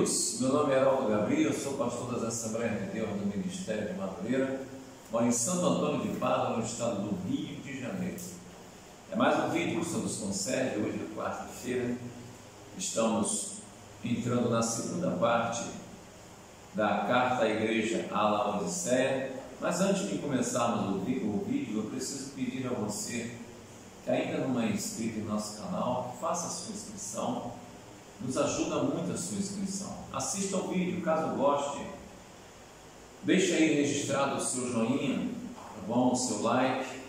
Queridos, meu nome é Heraldo Gabriel, sou pastor das Assembleias de Deus do Ministério de Madureira, moro em Santo Antônio de Pádua, no estado do Rio de Janeiro. É mais um vídeo que o Senhor nos concede. Hoje é quarta-feira, estamos entrando na segunda parte da carta à igreja à Laodiceia, mas antes de começarmos o vídeo, eu preciso pedir a você que ainda não é inscrito em nosso canal, que faça a sua inscrição. Nos ajuda muito a sua inscrição. Assista ao vídeo, caso goste. Deixe aí registrado o seu joinha, tá bom? O seu like.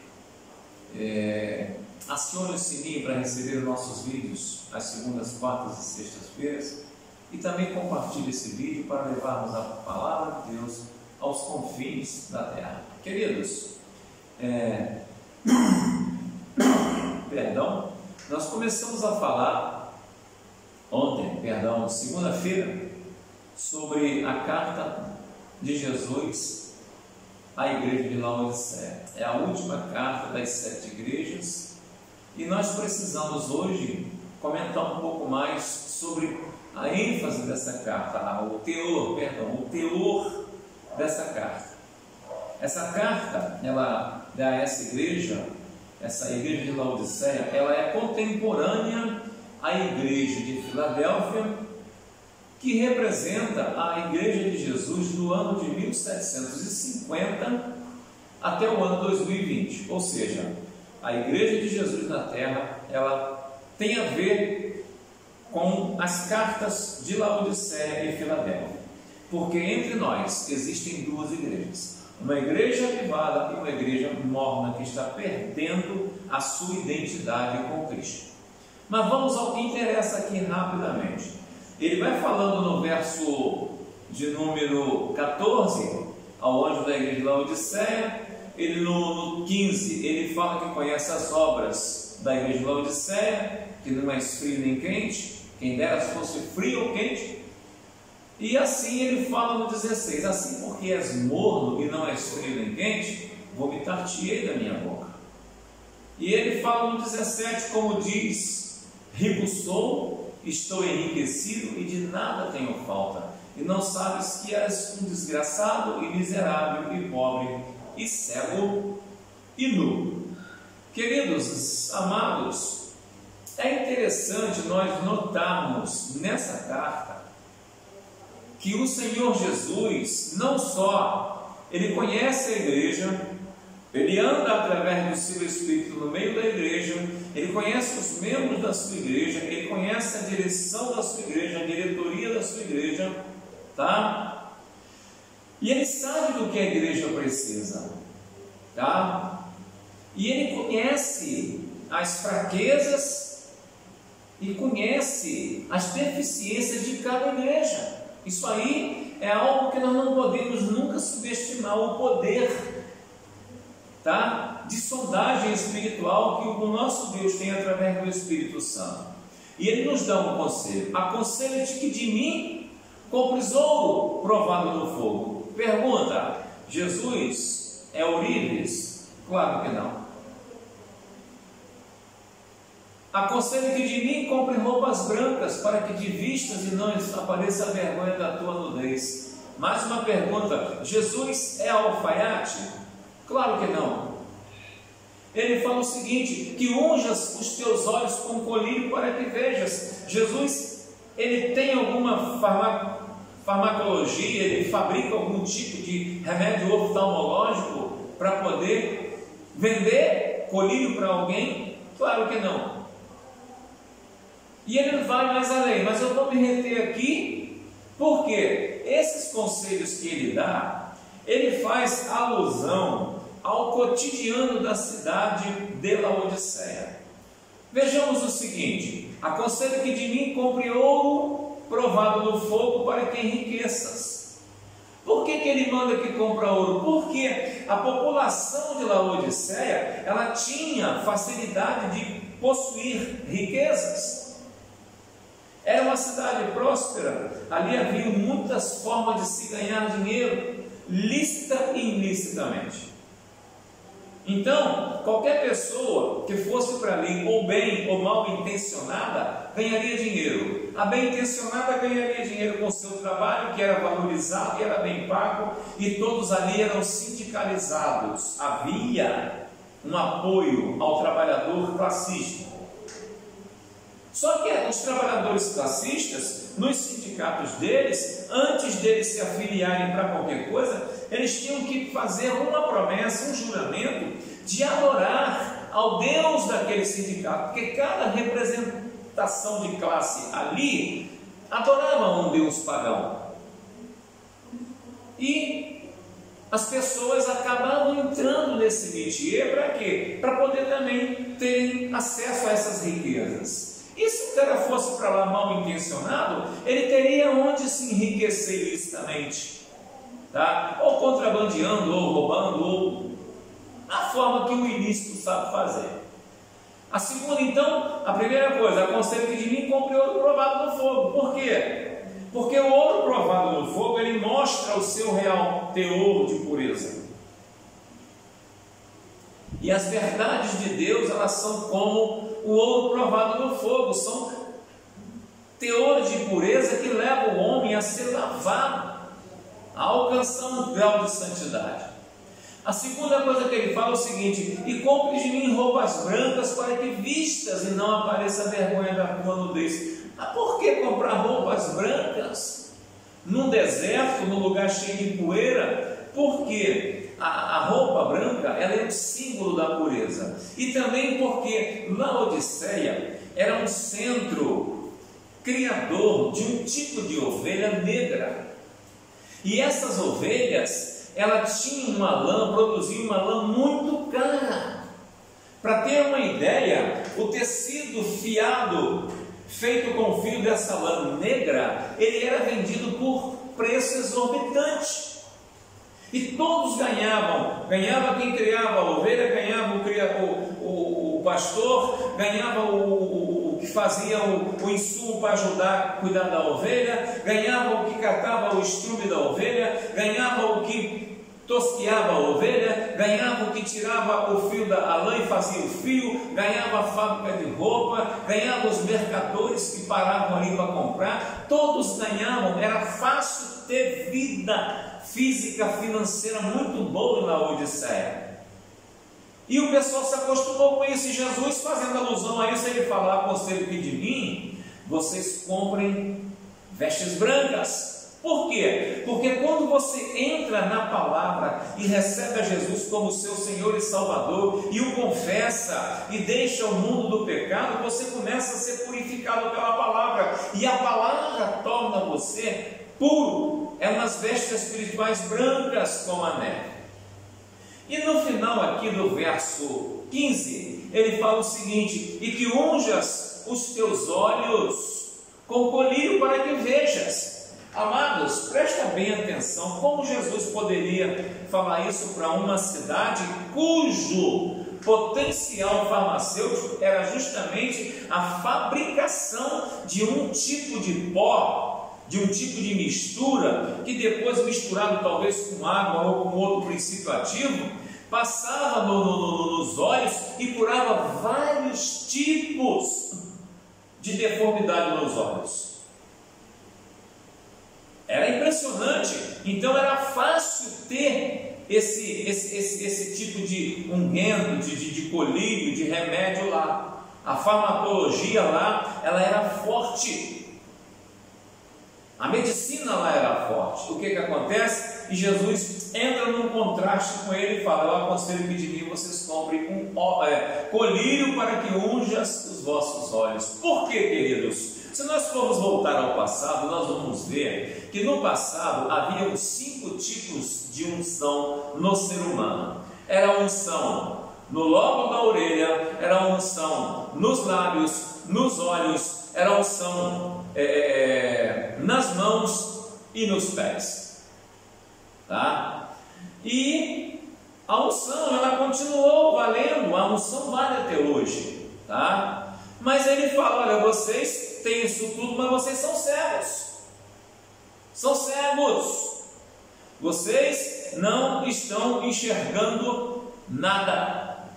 Acione o sininho para receber os nossos vídeos às segundas, quartas e sextas-feiras. E também compartilhe esse vídeo para levarmos a palavra de Deus aos confins da terra. Queridos, nós começamos a falar segunda-feira, sobre a carta de Jesus à igreja de Laodiceia. É a última carta das 7 igrejas e nós precisamos hoje comentar um pouco mais sobre a ênfase dessa carta, o teor dessa carta. Essa carta, ela dá a essa igreja de Laodiceia, ela é contemporânea à igreja de Filadélfia, que representa a igreja de Jesus do ano de 1750 até o ano 2020. Ou seja, a igreja de Jesus na terra, ela tem a ver com as cartas de Laodiceia e Filadélfia, porque entre nós existem duas igrejas, uma igreja avivada e uma igreja morna que está perdendo a sua identidade com Cristo. Mas vamos ao que interessa aqui rapidamente. Ele vai falando no verso de número 14, ao anjo da igreja de Laodiceia. Ele no 15, ele fala que conhece as obras da igreja de Laodiceia, que não é frio nem quente, quem dera se fosse frio ou quente. E assim ele fala no 16, assim porque és morno e não és frio nem quente, vomitar-te-ei da minha boca. E ele fala no 17, como diz: rico sou, estou enriquecido e de nada tenho falta, e não sabes que és um desgraçado e miserável e pobre e cego e nu. Queridos amados, é interessante nós notarmos nessa carta que o Senhor Jesus não só ele conhece a igreja, ele anda através do seu Espírito no meio da igreja, ele conhece os membros da sua igreja, ele conhece a direção da sua igreja, a diretoria da sua igreja, tá? E ele sabe do que a igreja precisa, tá? E ele conhece as fraquezas e conhece as deficiências de cada igreja. Isso aí é algo que nós não podemos nunca subestimar, o poder, tá, de sondagem espiritual que o nosso Deus tem através do Espírito Santo. E ele nos dá um conselho: aconselho-te que de mim compres ouro provado no fogo. Pergunta: Jesus é ourives? Claro que não. Aconselho que de mim compre roupas brancas, para que te vistas e não apareça a vergonha da tua nudez. Mais uma pergunta: Jesus é alfaiate? Claro que não. Ele fala o seguinte: que unjas os teus olhos com colírio para que vejas. Jesus, ele tem alguma farmacologia, ele fabrica algum tipo de remédio oftalmológico para poder vender colírio para alguém? Claro que não. E ele não vai mais além, mas eu vou me reter aqui, porque esses conselhos que ele dá, ele faz alusão ao cotidiano da cidade de Laodiceia. Vejamos o seguinte: aconselho que de mim compre ouro provado no fogo, para que enriqueças. Por que ele manda que compra ouro? Porque a população de Laodiceia, ela tinha facilidade de possuir riquezas. Era uma cidade próspera, ali havia muitas formas de se ganhar dinheiro, lícita e ilicitamente. Então, qualquer pessoa que fosse para ali, ou bem ou mal intencionada, ganharia dinheiro. A bem intencionada ganharia dinheiro com o seu trabalho, que era valorizado e era bem pago, e todos ali eram sindicalizados. Havia um apoio ao trabalhador classista. Só que os trabalhadores classistas, nos sindicatos deles, antes deles se afiliarem para qualquer coisa, eles tinham que fazer uma promessa, um juramento de adorar ao Deus daquele sindicato, porque cada representação de classe ali adorava um Deus pagão. E as pessoas acabavam entrando nesse métier para quê? Para poder também terem acesso a essas riquezas. E se o cara fosse para lá mal intencionado, ele teria onde se enriquecer ilicitamente, tá? Ou contrabandeando, ou roubando, ou a forma que o ilícito sabe fazer. A segunda, então, a primeira coisa, aconselho que de mim compre ouro provado no fogo. Por quê? Porque o ouro provado no fogo, ele mostra o seu real teor de pureza. E as verdades de Deus, elas são como o ouro provado no fogo, são teor de pureza que leva o homem a ser lavado, a alcançar um grau de santidade. A segunda coisa que ele fala é o seguinte: e compre de mim roupas brancas para que vistas e não apareça a vergonha da tua nudez. Por que comprar roupas brancas num deserto, num lugar cheio de poeira? Porque a roupa branca, ela é um símbolo da pureza. E também porque Laodiceia era um centro criador de um tipo de ovelha negra. E essas ovelhas, ela tinha uma lã, produzia uma lã muito cara. Para ter uma ideia, o tecido fiado, feito com o fio dessa lã negra, ele era vendido por preço exorbitante. E todos ganhavam. Ganhava quem criava a ovelha, ganhava o pastor, ganhava o que fazia o insumo para ajudar a cuidar da ovelha, ganhava o que catava o estrume da ovelha, ganhava o que tosqueava a ovelha, ganhava o que tirava o fio da lã e fazia o fio, ganhava a fábrica de roupa, ganhava os mercadores que paravam ali para comprar. Todos ganhavam. Era fácil ter vida física, financeira muito boa na Laodiceia. E o pessoal se acostumou com isso, e Jesus, fazendo alusão a isso, ele fala: aconselho que de mim vocês comprem vestes brancas. Por quê? Porque quando você entra na palavra e recebe a Jesus como seu Senhor e Salvador, e o confessa e deixa o mundo do pecado, você começa a ser purificado pela palavra, e a palavra torna você puro. É umas vestes espirituais brancas como a neve. E no final aqui do verso 15, ele fala o seguinte: e que unjas os teus olhos com colírio para que vejas. Amados, presta bem atenção como Jesus poderia falar isso para uma cidade cujo potencial farmacêutico era justamente a fabricação de um tipo de pó, de um tipo de mistura, que depois, misturado talvez com água ou com outro princípio ativo, passava nos olhos e curava vários tipos de deformidade nos olhos. Era impressionante. Então era fácil ter esse tipo de unguento, de colírio, de remédio lá. A farmacologia lá, ela era forte. A medicina lá era forte. O que acontece? E Jesus entra num contraste com ele e fala: eu aconselho que de mim vocês comprem colírio para que unjas os vossos olhos. Por quê, queridos? Se nós formos voltar ao passado, nós vamos ver que no passado havia 5 tipos de unção no ser humano. Era a unção no lobo da orelha, era a unção nos lábios, nos olhos, era a unção nas mãos e nos pés. Tá? E a unção, ela continuou valendo, a unção vale até hoje. Tá? Mas ele fala: olha, vocês têm isso tudo, mas vocês são cegos. São cegos. Vocês não estão enxergando nada.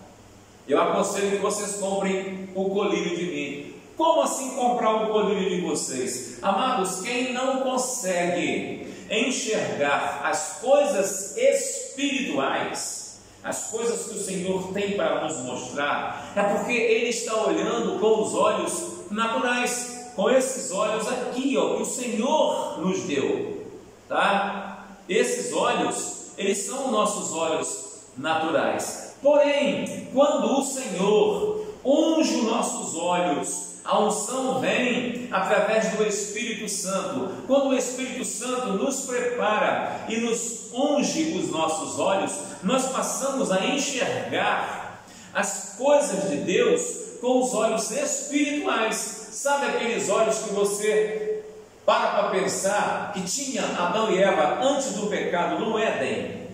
Eu aconselho que vocês comprem o colírio de mim. Como assim comprar o poderio de vocês? Amados, quem não consegue enxergar as coisas espirituais, as coisas que o Senhor tem para nos mostrar, é porque Ele está olhando com os olhos naturais, com esses olhos aqui, ó, que o Senhor nos deu, tá? Esses olhos, eles são nossos olhos naturais. Porém, quando o Senhor unge os nossos olhos, a unção vem através do Espírito Santo. Quando o Espírito Santo nos prepara e nos unge os nossos olhos, nós passamos a enxergar as coisas de Deus com os olhos espirituais. Sabe aqueles olhos que você para pensar que tinha Adão e Eva antes do pecado no Éden?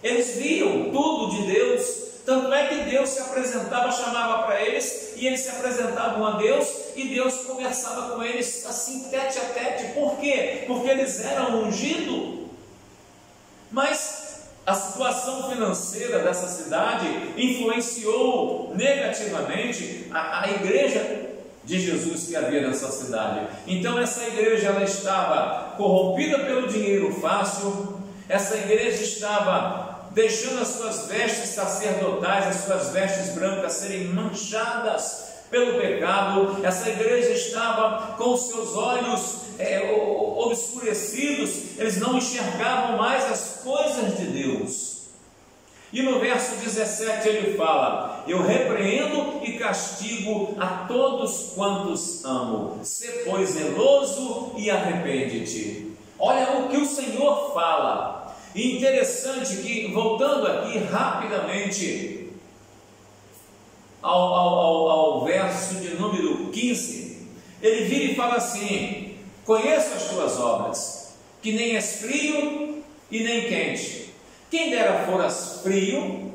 Eles viam tudo de Deus. Tanto é que Deus se apresentava, chamava para eles, e eles se apresentavam a Deus, e Deus conversava com eles assim, tete a tete. Por quê? Porque eles eram ungidos. Mas a situação financeira dessa cidade influenciou negativamente a igreja de Jesus que havia nessa cidade. Então essa igreja, ela estava corrompida pelo dinheiro fácil, essa igreja estava deixando as suas vestes sacerdotais, as suas vestes brancas serem manchadas pelo pecado. Essa igreja estava com os seus olhos obscurecidos, eles não enxergavam mais as coisas de Deus. E no verso 17 ele fala: eu repreendo e castigo a todos quantos amo, sê pois zeloso e arrepende-te. Olha o que o Senhor fala. E interessante que, voltando aqui rapidamente ao verso de número 15, ele vira e fala assim: conheço as tuas obras, que nem és frio e nem quente. Quem dera foras frio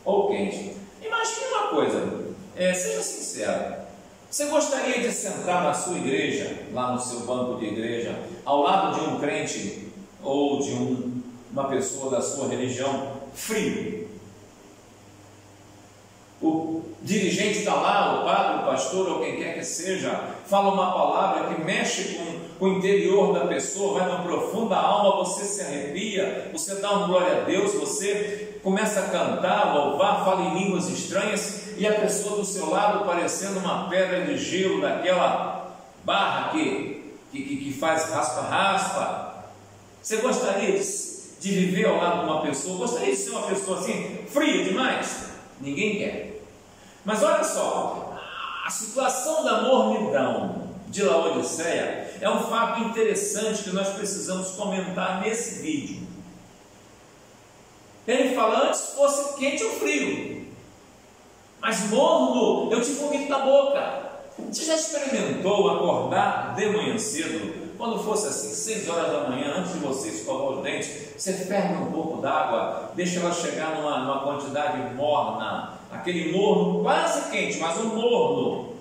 ou quente. Imagine uma coisa, seja sincero. Você gostaria de sentar na sua igreja, lá no seu banco de igreja, ao lado de um crente ou de uma pessoa da sua religião frio? O dirigente está lá, o padre, o pastor ou quem quer que seja, fala uma palavra que mexe com o interior da pessoa, vai na profunda alma, você se arrepia, você dá uma glória a Deus, você começa a cantar, louvar, fala em línguas estranhas, e a pessoa do seu lado parecendo uma pedra de gelo, daquela barra que faz raspa-raspa. Você gostaria de viver ao lado de uma pessoa? Gostaria de ser uma pessoa assim, fria demais? Ninguém quer. Mas olha só, a situação da mornidão de Laodiceia é um fato interessante que nós precisamos comentar nesse vídeo. Ele fala: antes fosse quente ou frio, mas morno, eu te vomito na boca. Você já experimentou acordar de manhã cedo? Quando fosse assim, 6 horas da manhã, antes de você escovar os dentes, você ferve um pouco d'água, deixa ela chegar numa quantidade morna, aquele morno quase quente, mas um morno,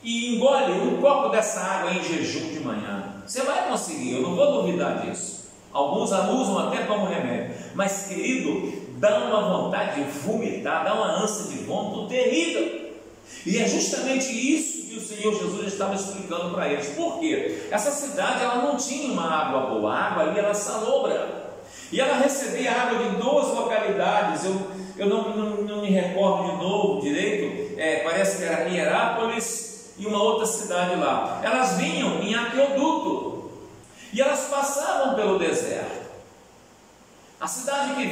e engole um copo dessa água em jejum de manhã. Você vai conseguir, eu não vou duvidar disso. Alguns a usam até como remédio, mas querido, dá uma vontade de vomitar, dá uma ânsia de vômito terrível. E é justamente isso que o Senhor Jesus estava explicando para eles. Por quê? Essa cidade, ela não tinha uma água boa, a água ali era salobra, e ela recebia água de 2 localidades. Eu não me recordo de novo direito, parece que era Hierápolis e uma outra cidade lá. Elas vinham em aqueduto e elas passavam pelo deserto. A cidade que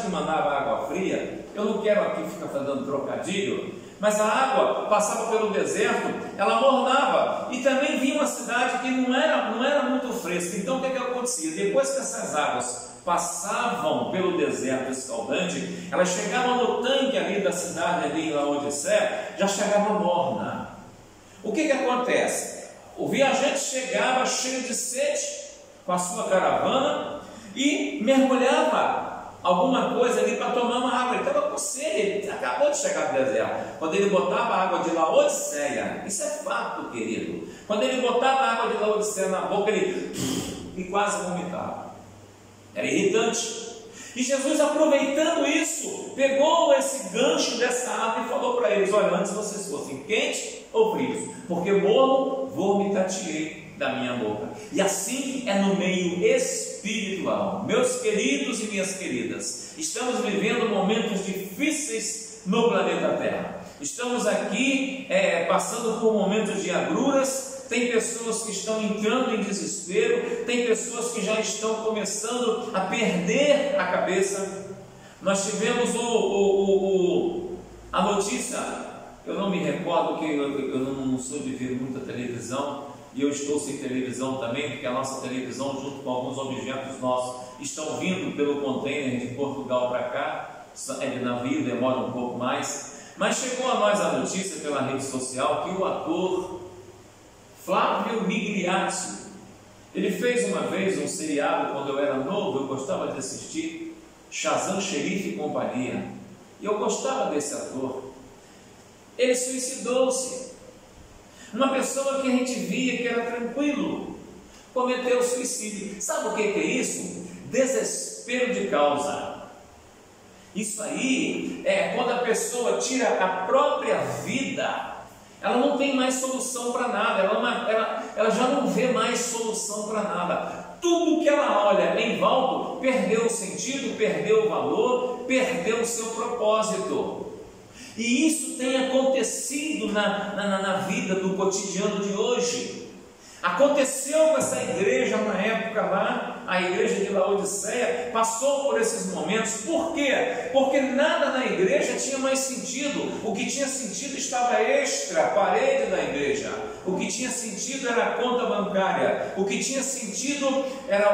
mandava água fria, eu não quero aqui ficar fazendo trocadilho, mas a água passava pelo deserto, ela mornava, e também vinha uma cidade que não era muito fresca. Então o que acontecia? Depois que essas águas passavam pelo deserto escaldante, elas chegavam no tanque ali da cidade, ali em Laodiceia, já chegava morna. O que acontece? O viajante chegava cheio de sede, com a sua caravana, e mergulhava alguma coisa ali para tomar uma água. Ele estava com sede, ele acabou de chegar do deserto. Quando ele botava a água de Laodiceia, isso é fato, querido, quando ele botava a água de Laodiceia na boca, ele quase vomitava. Era irritante. E Jesus, aproveitando isso, pegou esse gancho dessa árvore e falou para eles: olha, antes vocês fossem quentes ou frios, porque morno vomitar-te-ei da minha boca. E assim é no meio espiritual. Meus queridos e minhas queridas, estamos vivendo momentos difíceis no planeta Terra. Estamos aqui passando por momentos de agruras. Tem pessoas que estão entrando em desespero, tem pessoas que já estão começando a perder a cabeça. Nós tivemos a notícia, eu não me recordo, que eu não sou de ver muita televisão, e eu estou sem televisão também, porque a nossa televisão, junto com alguns objetos nossos, estão vindo pelo container de Portugal para cá, é de navio, demora um pouco mais. Mas chegou a nós a notícia pela rede social que o ator Flávio Migliaccio, ele fez uma vez um seriado, quando eu era novo, eu gostava de assistir, Shazam, Xerife e Companhia, e eu gostava desse ator. Ele suicidou-se. Uma pessoa que a gente via que era tranquilo, cometeu suicídio. Sabe o que é isso? Desespero de causa. Isso aí é quando a pessoa tira a própria vida. Ela não tem mais solução para nada, ela já não vê mais solução para nada. Tudo que ela olha em volta perdeu o sentido, perdeu o valor, perdeu o seu propósito. E isso tem acontecido na vida do cotidiano de hoje. Aconteceu com essa igreja na época lá, a igreja de Laodiceia passou por esses momentos. Por quê? Porque nada na igreja tinha mais sentido. O que tinha sentido estava extra a parede da igreja. O que tinha sentido era a conta bancária. O que tinha sentido era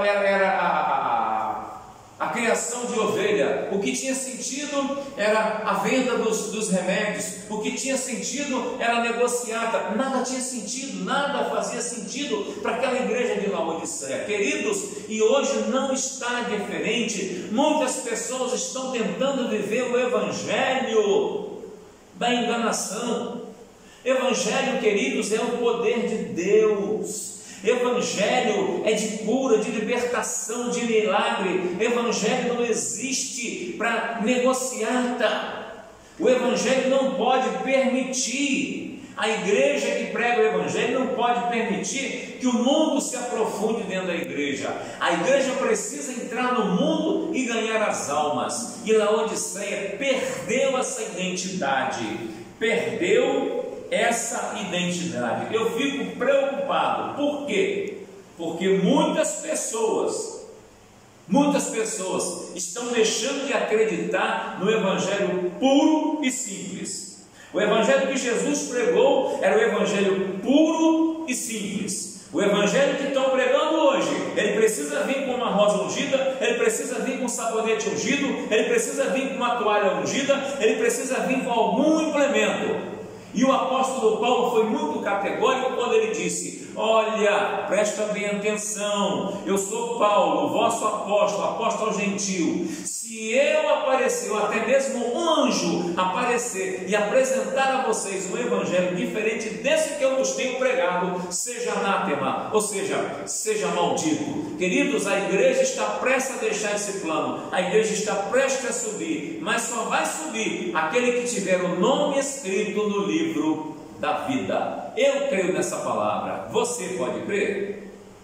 a criação de ovelha. O que tinha sentido era a venda dos remédios. O que tinha sentido era a negociata. Nada tinha sentido, nada fazia sentido para aquela igreja de Laodiceia. Queridos, e hoje não está diferente. Muitas pessoas estão tentando viver o evangelho da enganação. Evangelho, queridos, é o poder de Deus. Evangelho é de cura, de libertação, de milagre. Evangelho não existe para negociata. O Evangelho não pode permitir, a igreja que prega o Evangelho não pode permitir que o mundo se aprofunde dentro da igreja. A igreja precisa entrar no mundo e ganhar as almas. E Laodiceia perdeu essa identidade, perdeu essa identidade. Eu fico preocupado. Por quê? Porque muitas pessoas estão deixando de acreditar no evangelho puro e simples. O evangelho que Jesus pregou era o evangelho puro e simples. O evangelho que estão pregando hoje, ele precisa vir com uma rosa ungida, ele precisa vir com um sabonete ungido, ele precisa vir com uma toalha ungida, ele precisa vir com algum implemento. E o apóstolo Paulo foi muito categórico quando ele disse: olha, presta bem atenção, eu sou Paulo, vosso apóstolo, apóstolo gentil. Se eu aparecer, ou até mesmo um anjo aparecer e apresentar a vocês um evangelho diferente desse que eu vos tenho pregado, seja anátema, ou seja, seja maldito. Queridos, a igreja está prestes a deixar esse plano, a igreja está prestes a subir, mas só vai subir aquele que tiver o nome escrito no livro da vida. Eu creio nessa palavra. Você pode crer?